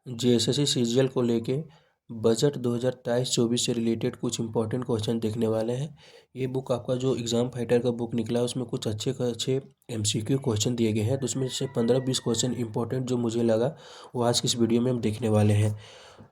JSSC CGL को लेके budget 2023-24 से रिलेटेड कुछ इंपॉर्टेंट क्वेश्चन देखने वाले हैं। ये बुक आपका जो एग्ज़ाम फाइटर का बुक निकला है उसमें कुछ अच्छे एमसीक्यू क्वेश्चन दिए गए हैं, तो उसमें से 15-20 क्वेश्चन इंपॉर्टेंट जो मुझे लगा वो आज की इस वीडियो में हम देखने वाले हैं।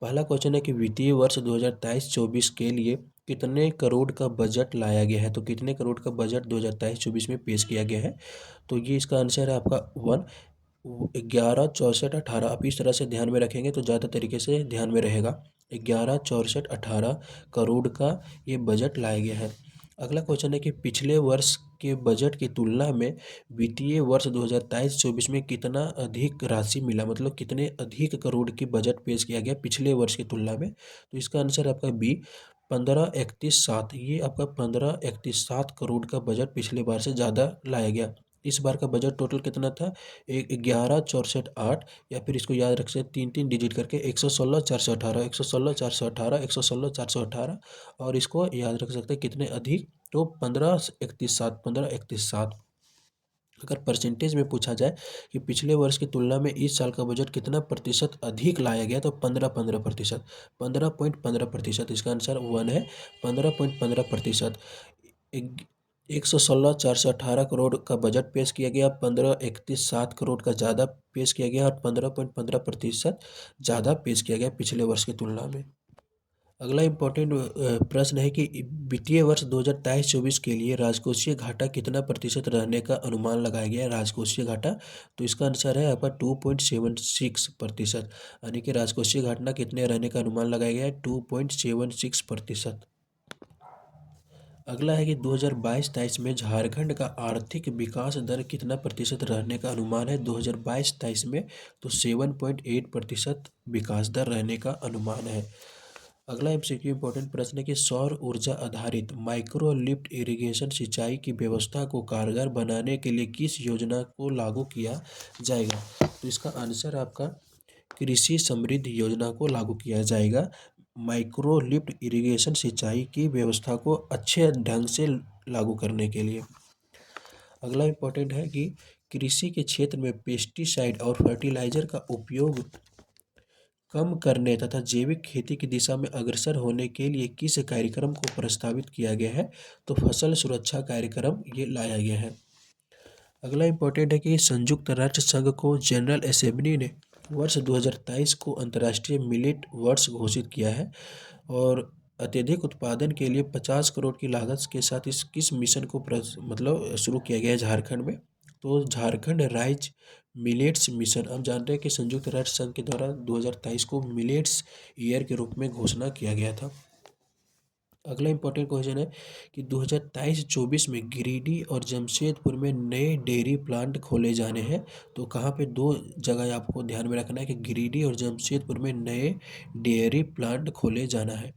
पहला क्वेश्चन है कि वित्तीय वर्ष 2023-24 के लिए कितने करोड़ का बजट लाया गया है। तो कितने करोड़ का बजट 2023-24 में पेश किया गया है, तो ये इसका आंसर है आपका 11, 64, 18। आप इस तरह से ध्यान में रखेंगे तो ज़्यादा तरीके से ध्यान में रहेगा। 11, 64, 18 करोड़ का ये बजट लाया गया है। अगला क्वेश्चन है कि पिछले वर्ष के बजट की तुलना में वित्तीय वर्ष 2023-24 में कितना अधिक राशि मिला, मतलब कितने अधिक करोड़ की बजट पेश किया गया पिछले वर्ष की तुलना में। तो इसका आंसर आपका बी 1531.7। ये आपका 1531.7 करोड़ का बजट पिछले बार से ज़्यादा लाया गया। इस बार का बजट टोटल कितना था, 11, 64, 8, या फिर इसको याद रख सकते 3-3 डिजिट करके 116, 418, 116, 418, 116, 418, और इसको याद रख सकते हैं कितने अधिक, तो 1531.7, 1531.7। अगर परसेंटेज में पूछा जाए कि पिछले वर्ष की तुलना में इस साल का बजट कितना प्रतिशत अधिक लाया गया, तो 15% 15.15%। इसका आंसर 1 है, 15.15%। 116, 418 करोड़ का बजट पेश किया गया, 1531.7 करोड़ का ज़्यादा पेश किया गया और 15.15% ज़्यादा पेश किया गया पिछले वर्ष की तुलना में। अगला इम्पोर्टेंट प्रश्न है कि वित्तीय वर्ष 2023-24 के लिए राजकोषीय घाटा कितना प्रतिशत रहने का अनुमान लगाया गया है। राजकोषीय घाटा, तो इसका आंसर है आपका 2.76%, यानी कि राजकोषीय घाटा कितने रहने का अनुमान लगाया गया है, 2.76%। अगला है कि 2022-23 में झारखंड का आर्थिक विकास दर कितना प्रतिशत रहने का अनुमान है। 2022-23 में तो 7.8% विकास दर रहने का अनुमान है। अगला एमसीक्यू इंपॉर्टेंट प्रश्न है कि सौर ऊर्जा आधारित माइक्रो लिफ्ट इरिगेशन सिंचाई की व्यवस्था को कारगर बनाने के लिए किस योजना को लागू किया जाएगा। तो इसका आंसर आपका कृषि समृद्धि योजना को लागू किया जाएगा। माइक्रो लिफ्ट इरिगेशन सिंचाई की व्यवस्था को अच्छे ढंग से लागू करने के लिए। अगला इम्पोर्टेंट है कि कृषि के क्षेत्र में पेस्टिसाइड और फर्टिलाइजर का उपयोग कम करने तथा जैविक खेती की दिशा में अग्रसर होने के लिए किस कार्यक्रम को प्रस्तावित किया गया है। तो फसल सुरक्षा कार्यक्रम ये लाया गया है। अगला इम्पोर्टेंट है कि संयुक्त राष्ट्र संघ को जनरल असेंबली ने वर्ष 2023 को अंतर्राष्ट्रीय मिलेट वर्ष घोषित किया है, और अत्यधिक उत्पादन के लिए 50 करोड़ की लागत के साथ इस किस मिशन को मतलब शुरू किया गया है झारखंड में। तो झारखंड राज्य मिलेट्स मिशन। हम जानते हैं कि संयुक्त राष्ट्र संघ के द्वारा 2023 को मिलेट्स ईयर के रूप में घोषणा किया गया था। अगला इंपॉर्टेंट क्वेश्चन है कि 2023-24 में गिरिडीह और जमशेदपुर में नए डेयरी प्लांट खोले जाने हैं। तो कहाँ पे, दो जगह आपको ध्यान में रखना है कि गिरिडीह और जमशेदपुर में नए डेयरी प्लांट खोले जाना है।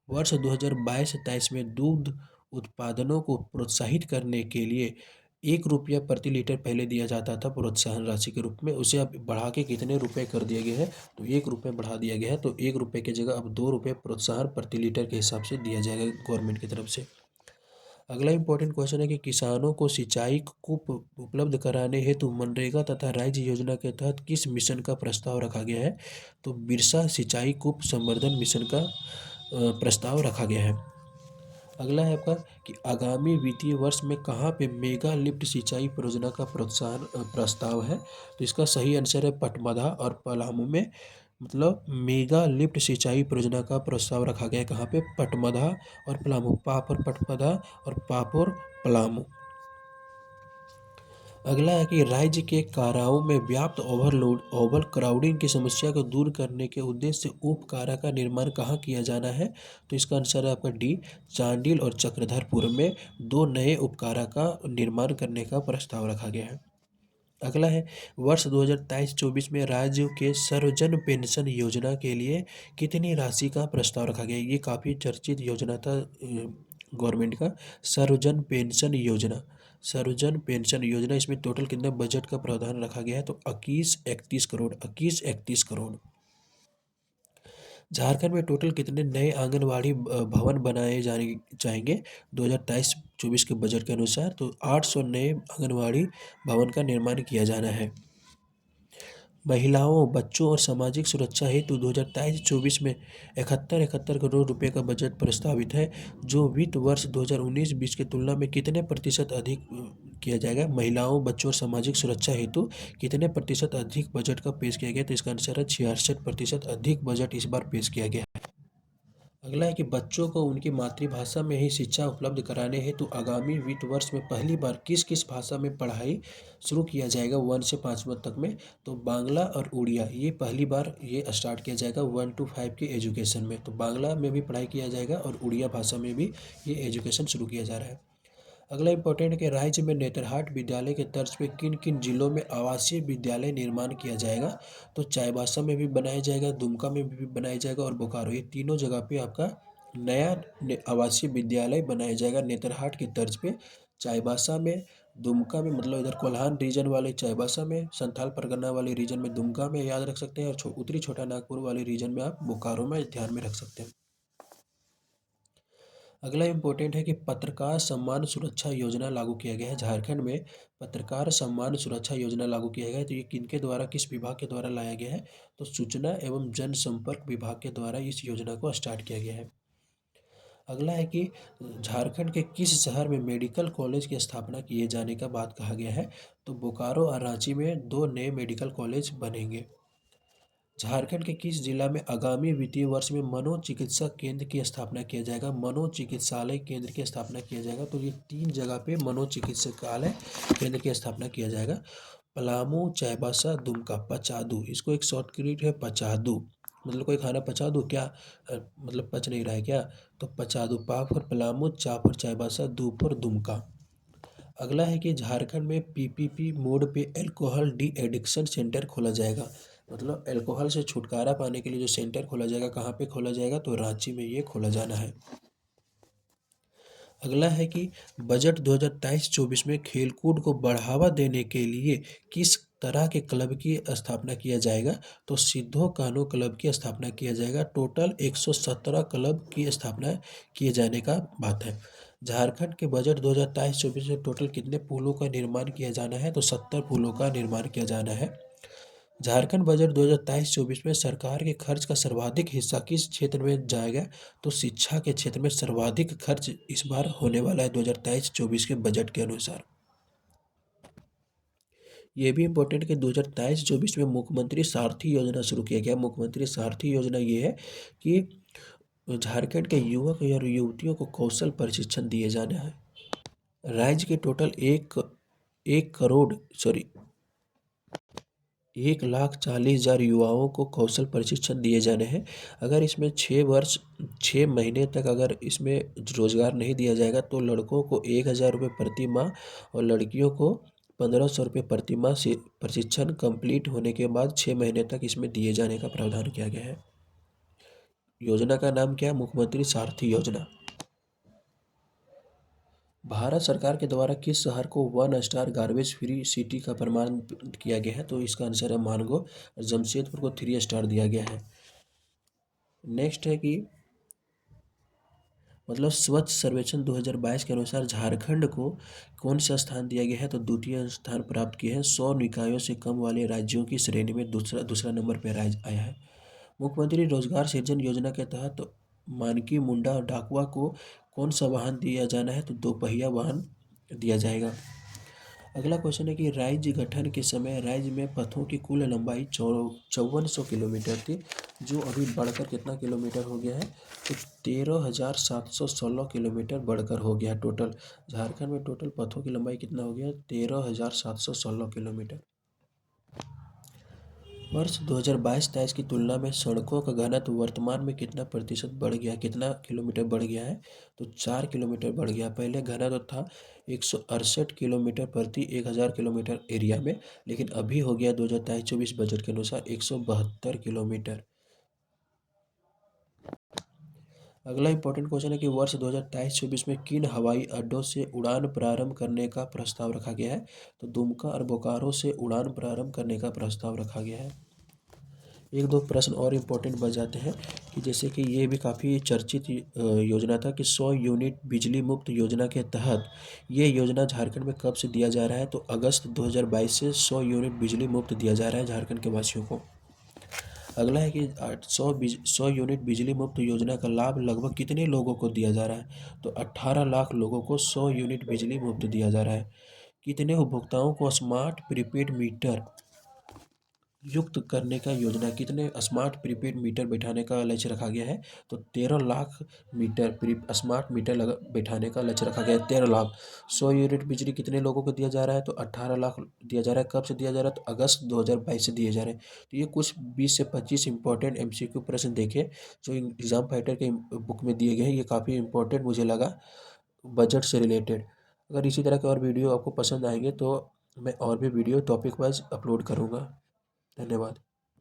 वर्ष 2022-23 में दूध उत्पादनों को प्रोत्साहित करने के लिए 1 रुपया प्रति लीटर पहले दिया जाता था प्रोत्साहन राशि के रूप में, उसे अब बढ़ा के कितने रुपए कर दिया गया है, तो 1 रुपये बढ़ा दिया गया है। तो 1 रुपये की जगह अब 2 रुपये प्रोत्साहन प्रति लीटर के हिसाब से दिया जाएगा गवर्नमेंट की तरफ से। अगला इंपॉर्टेंट क्वेश्चन है कि किसानों को सिंचाई कूप उपलब्ध कराने हेतु मनरेगा तथा राज्य योजना के तहत किस मिशन का प्रस्ताव रखा गया है। तो बिरसा सिंचाई कूप संवर्धन मिशन का प्रस्ताव रखा गया है। अगला है आपका कि आगामी वित्तीय वर्ष में कहाँ पे मेगा लिफ्ट सिंचाई परियोजना का प्रोत्साहन प्रस्ताव है। तो इसका सही आंसर है पटमधा और पलामू में, मतलब मेगा लिफ्ट सिंचाई परियोजना का प्रस्ताव रखा गया है कहाँ पे, पटमधा और पलामू, पापर पटमधा और पापुर पलामू। अगला है कि राज्य के काराओं में व्याप्त ओवर क्राउडिंग की समस्या को दूर करने के उद्देश्य से उप कारा का निर्माण कहाँ किया जाना है। तो इसका आंसर है आपका डी, चांडिल और चक्रधरपुर में 2 नए उपकारा का निर्माण करने का प्रस्ताव रखा गया है। अगला है वर्ष 2023-24 में राज्य के सर्वजन पेंशन योजना के लिए कितनी राशि का प्रस्ताव रखा गया। ये काफ़ी चर्चित योजना था गवर्नमेंट का, सर्वजन पेंशन योजना। सर्वजन पेंशन योजना, इसमें टोटल कितना बजट का प्रावधान रखा गया है, तो 21-31 करोड़, 21-31 करोड़। झारखंड में टोटल कितने नए आंगनवाड़ी भवन बनाए जाने जाएंगे 2023-24 के बजट के अनुसार। तो 800 नए आंगनवाड़ी भवन का निर्माण किया जाना है। महिलाओं, बच्चों और सामाजिक सुरक्षा हेतु 2023-24 में 71 करोड़ रुपए का बजट प्रस्तावित है, जो वित्त वर्ष 2019-20 की तुलना में कितने प्रतिशत अधिक किया जाएगा? महिलाओं, बच्चों और सामाजिक सुरक्षा हेतु कितने प्रतिशत अधिक बजट का पेश किया गया? तो इसका आंसर है 66% अधिक बजट इस बार पेश किया गया। अगला है कि बच्चों को उनकी मातृभाषा में ही शिक्षा उपलब्ध कराने हेतु आगामी वित्त वर्ष में पहली बार किस किस भाषा में पढ़ाई शुरू किया जाएगा 1 से 5वीं तक में? तो बांग्ला और उड़िया ये पहली बार ये स्टार्ट किया जाएगा 1 to 5 के एजुकेशन में। तो बांग्ला में भी पढ़ाई किया जाएगा और उड़िया भाषा में भी ये एजुकेशन शुरू किया जा रहा है। अगला इंपॉर्टेंट है कि राज्य में नेतरहाट विद्यालय के तर्ज पे किन किन जिलों में आवासीय विद्यालय निर्माण किया जाएगा? तो चाईबासा में भी बनाया जाएगा, दुमका में भी बनाया जाएगा और बोकारो, ये तीनों जगह पे आपका नया आवासीय विद्यालय बनाया जाएगा नेतरहाट की तर्ज पे। चाईबासा में, दुमका में, मतलब इधर कोल्हान रीजन वाले चाईबासा में, संथाल परगना वाले रीजन में दुमका में याद रख सकते हैं, और उत्तरी छोटा नागपुर वाले रीजन में आप बोकारो में ध्यान में रख सकते हैं। अगला इम्पोर्टेंट है कि पत्रकार सम्मान सुरक्षा योजना लागू किया गया है झारखंड में। पत्रकार सम्मान सुरक्षा योजना लागू किया गया है, तो ये किनके द्वारा, किस विभाग के द्वारा लाया गया है? तो सूचना एवं जनसंपर्क विभाग के द्वारा इस योजना को स्टार्ट किया गया है। अगला है कि झारखंड के किस शहर में मेडिकल कॉलेज की स्थापना किए जाने का बात कहा गया है? तो बोकारो और रांची में 2 नए मेडिकल कॉलेज बनेंगे। झारखंड के किस जिला में आगामी वित्तीय वर्ष में मनोचिकित्सा केंद्र की स्थापना किया जाएगा? मनोचिकित्सालय केंद्र की स्थापना किया जाएगा। तो ये 3 जगह पे मनोचिकित्सालय केंद्र की स्थापना किया जाएगा। पलामू, चाईबासा, दुमका, पचादू, इसको एक शॉर्टकट है पचादू, मतलब कोई खाना पचा दूँ क्या? मतलब पच नहीं रहा है क्या? तो पचादू, पा फॉर पलामू, चा फॉर चाईबासा, दू फॉर दुमका। अगला है कि झारखंड में पीपीपी मोड पे अल्कोहल डी एडिक्शन सेंटर खोला जाएगा। मतलब अल्कोहल से छुटकारा पाने के लिए जो सेंटर खोला जाएगा, कहाँ पे खोला जाएगा? तो रांची में ये खोला जाना है। अगला है कि बजट 2023-24 में खेलकूद को बढ़ावा देने के लिए किस तरह के क्लब की स्थापना किया जाएगा? तो सिद्धो कान्हू क्लब की स्थापना किया जाएगा। टोटल 117 क्लब की स्थापना किए जाने का बात है। झारखंड के बजट 2023-24 में टोटल कितने पुलों का निर्माण किया जाना है? तो 70 पुलों का निर्माण किया जाना है। झारखंड बजट 2023-24 में सरकार के खर्च का सर्वाधिक हिस्सा किस क्षेत्र में जाएगा? तो शिक्षा के क्षेत्र में सर्वाधिक खर्च इस बार होने वाला है 2023-24 के बजट के अनुसार। ये भी इम्पोर्टेंट कि 2023-24 में मुख्यमंत्री सारथी योजना शुरू किया गया। मुख्यमंत्री सारथी योजना ये है कि झारखंड के युवक और युवतियों को कौशल प्रशिक्षण दिए जाना है। राज्य के टोटल एक करोड़ सॉरी 1,40,000 युवाओं को कौशल प्रशिक्षण दिए जाने हैं। अगर इसमें 6 महीने तक अगर इसमें रोजगार नहीं दिया जाएगा तो लड़कों को 1,000 रुपये प्रति माह और लड़कियों को 1,500 रुपये प्रति माह से प्रशिक्षण कंप्लीट होने के बाद 6 महीने तक इसमें दिए जाने का प्रावधान किया गया है। योजना का नाम क्या है? मुख्यमंत्री सारथी योजना। भारत सरकार के द्वारा किस शहर को 1 स्टार गार्बेज फ्री सिटी का प्रमाण किया गया है? तो इसका आंसर है मानगो। जमशेदपुर को 3 स्टार दिया गया है। नेक्स्ट है कि मतलब स्वच्छ सर्वेक्षण 2022 के अनुसार झारखंड को कौन सा स्थान दिया गया है? तो द्वितीय स्थान प्राप्त किए हैं। 100 निकायों से कम वाले राज्यों की श्रेणी में दूसरा नंबर पर राज्य आया है। मुख्यमंत्री रोजगार सृजन योजना के तहत मानकी मुंडा और डाकुआ को कौन सा वाहन दिया जाना है? तो 2 पहिया वाहन दिया जाएगा। अगला क्वेश्चन है कि राज्य गठन के समय राज्य में पथों की कुल लंबाई 5400 किलोमीटर थी, जो अभी बढ़कर कितना किलोमीटर हो गया है? तो 13,716 किलोमीटर बढ़कर हो गया टोटल। झारखंड में टोटल पथों की लंबाई कितना हो गया? 13,716 किलोमीटर। वर्ष 2022-23 की तुलना में सड़कों का घनत्व वर्तमान में कितना प्रतिशत बढ़ गया, कितना किलोमीटर बढ़ गया है? तो 4 किलोमीटर बढ़ गया। पहले घनत्व था 168 किलोमीटर प्रति 1,000 किलोमीटर एरिया में, लेकिन अभी हो गया 2023-24 बजट के अनुसार 172 किलोमीटर। अगला इंपॉर्टेंट क्वेश्चन है कि वर्ष 2023-24 में किन हवाई अड्डों से उड़ान प्रारंभ करने का प्रस्ताव रखा गया है? तो दुमका और बोकारो से उड़ान प्रारंभ करने का प्रस्ताव रखा गया है। एक दो प्रश्न और इम्पोर्टेंट बच जाते हैं कि जैसे कि ये भी काफ़ी चर्चित योजना था कि 100 यूनिट बिजली मुक्त योजना के तहत ये योजना झारखंड में कब से दिया जा रहा है, तो अगस्त 2022 से 100 यूनिट बिजली मुक्त दिया जा रहा है झारखंड के वासियों को। अगला है कि 100 यूनिट बिजली मुक्त योजना का लाभ लगभग कितने लोगों को दिया जा रहा है, तो 18 लाख लोगों को 100 यूनिट बिजली मुफ्त दिया जा रहा है। कितने उपभोक्ताओं को स्मार्ट प्रीपेड मीटर युक्त करने का योजना, कितने स्मार्ट प्रीपेड मीटर बैठाने का लक्ष्य रखा गया है, तो 13 लाख मीटर स्मार्ट मीटर बैठाने का लक्ष्य रखा गया है। 13 लाख। 100 यूनिट बिजली कितने लोगों को दिया जा रहा है, तो 18 लाख दिया जा रहा है। कब से दिया जा रहा है, तो अगस्त 2022 से दिए जा रहे हैं। तो ये कुछ 20 से 25 इंपॉर्टेंट MCQ प्रश्न देखे जो एग्जाम फाइटर के बुक में दिए गए हैं। ये काफ़ी इंपॉर्टेंट मुझे लगा बजट से रिलेटेड। अगर इसी तरह के और वीडियो आपको पसंद आएंगे तो मैं और भी वीडियो टॉपिक वाइज अपलोड करूँगा। धन्यवाद।